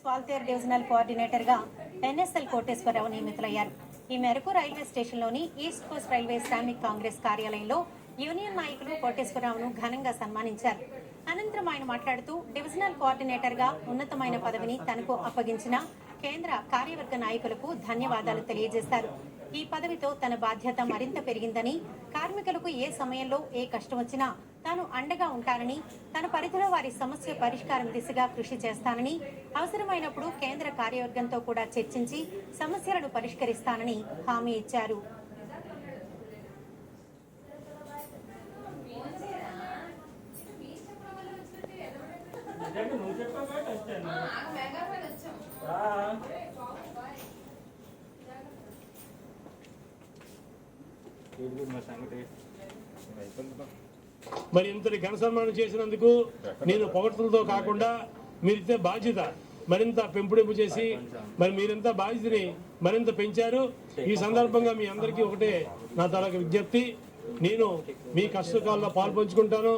Waltair divisional coordinator గా NSL Koteswararao నియమితులయ్యారు. ఈ మేరకు రైల్వే స్టేషన్లోని east coast railway Shramik Congress కార్యాలయంలో యూనియన్ నాయకులు కోటేశ్వరరావును ఘనంగా సన్మానించారు. అనంతరం ఆయన మాట్లాడుతూ డివిజనల్ కోఆర్డినేటర్ గా ఉన్నతమైన పదవిని తనకు అప్పగించిన కేంద్ర కార్యవర్గ నాయకులకు ధన్యవాదాలు తెలియజేశారు. ఈ పదవితో తన బాధ్యత మరింత పెరిగిందని, కార్మికులకు ఏ సమయంలో ఏ కష్టం వచ్చినా తాను అండగా ఉంటానని, తన పరిధిలో వారి సమస్య పరిష్కారం దిశగా కృషి చేస్తానని, అవసరమైనప్పుడు కేంద్ర కార్యవర్గంతో కూడా చర్చించి సమస్యలను పరిష్కరిస్తానని హామీ ఇచ్చారు. మరి ఇంతటి ఘన సన్మానం చేసినందుకు నేను పొగడ్తలతో కాకుండా మీరిచ్చే బాధ్యత మరింత పెంపుడింపు చేసి మరి మీరింత బాధ్యతని మరింత పెంచారు. ఈ సందర్భంగా మీ అందరికీ ఒకటే నా తరగ విజ్ఞప్తి, నేను మీ కష్టకాల్లో పాల్పంచుకుంటాను.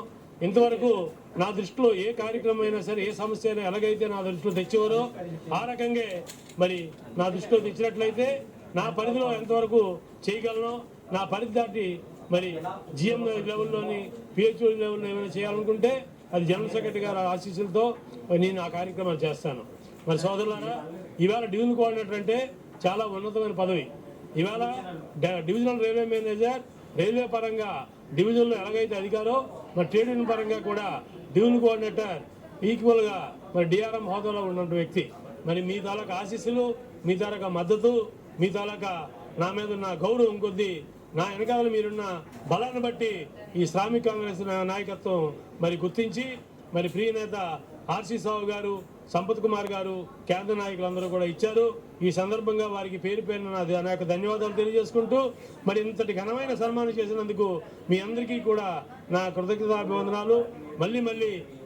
ఇంతవరకు నా దృష్టిలో ఏ కార్యక్రమం అయినా సరే, ఏ సమస్య అయినా ఎలాగైతే నా దృష్టిలో తెచ్చేవారో ఆ రకంగా మరి నా దృష్టిలో తెచ్చినట్లయితే నా పరిధిలో ఎంతవరకు చేయగలను, నా పరిధి దాటి మరి జిఎం లెవెల్లోని పిహెచ్ఓ లెవెల్లో ఏమైనా చేయాలనుకుంటే అది జనరల్ సెక్రటరీ గారి ఆశీస్సులతో నేను ఆ కార్యక్రమాలు చేస్తాను. మరి సోదరులారా, ఇవాళ డివిజన్ కోఆర్డినేటర్ అంటే చాలా ఉన్నతమైన పదవి. ఇవాళ డివిజనల్ రైల్వే మేనేజర్ రైల్వే పరంగా డివిజన్లో ఎలాగైతే అధికారో మరి ట్రేడ్ యూనియన్ పరంగా కూడా డివిజన్ కోఆర్డినేటర్ ఈక్వల్గా మరి డిఆర్ఎం హోదాలో ఉన్న వ్యక్తి. మరి మీ తాలూకా ఆశీస్సులు, మీ తాలూకా మద్దతు, మీ తాలూకా నా మీద ఉన్న గౌరవం కొద్దీ నా వెనకాల మీరున్న బలాన్ని బట్టి ఈ శ్రామిక్ కాంగ్రెస్ నాయకత్వం మరి గుర్తించి మరి ప్రియ నేత ఆర్సీ సావు గారు, సంపత్ కుమార్ గారు, కేంద్ర నాయకులందరూ కూడా ఇచ్చారు. ఈ సందర్భంగా వారికి పేరు పేరున నా యొక్క ధన్యవాదాలు తెలియజేసుకుంటూ మరి ఇంతటి ఘనమైన సన్మానం చేసినందుకు మీ అందరికీ కూడా నా కృతజ్ఞతాభివందనాలు. మళ్ళీ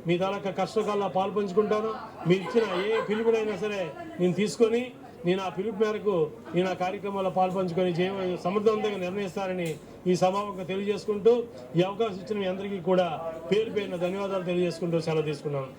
మీ తాలూకా కష్టకాల్లో పాల్పంచుకుంటాను. మీరు ఇచ్చిన ఏ పిలుపునైనా సరే నేను తీసుకొని నేను ఆ పిలుపు మేరకు నేను ఆ కార్యక్రమాల్లో పాల్పంచుకొని సమర్థవంతంగా నిర్ణయిస్తానని ఈ సమావేశంగా తెలియజేసుకుంటూ ఈ అవకాశం ఇచ్చిన మీ అందరికీ కూడా పేరు పేరున ధన్యవాదాలు తెలియజేసుకుంటూ సెలవు తీసుకున్నాను.